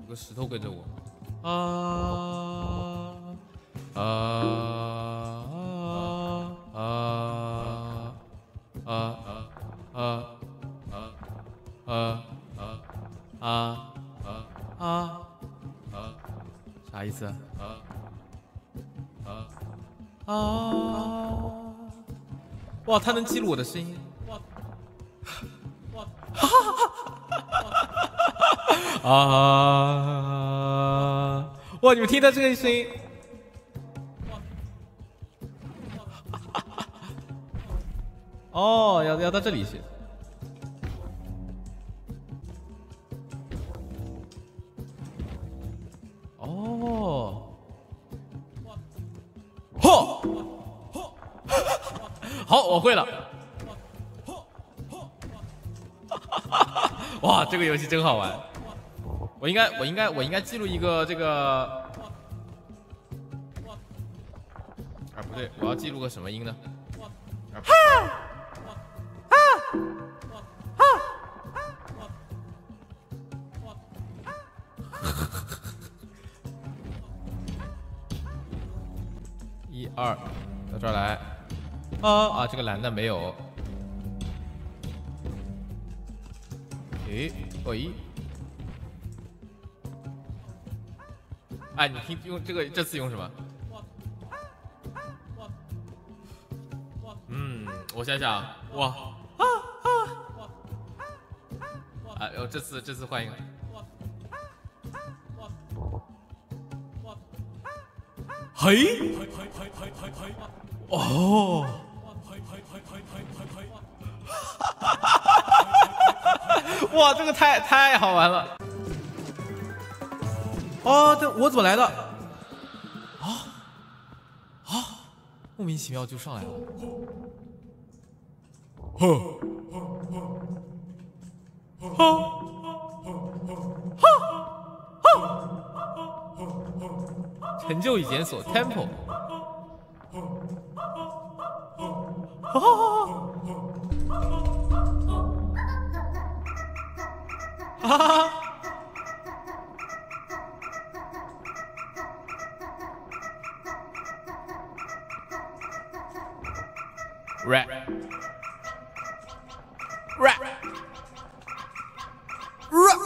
有个石头跟着我。啥意思？哇，它能记录我的声音。哇，你们听到这个声音？哦，要到这里去。哦，嚯！好，我会了。哇，这个游戏真好玩。我应该记录一个这个。啊，不对，我要记录个什么音呢？1、2，到这儿来。这个蓝的没有。喂。哎，你听用这次用什么？我想想，哇这次换一个。嘿，哦，哇，这个太好玩了。这我怎么来的？莫名其妙就上来了。成就已检索 temple。Rat. Rat. Rat.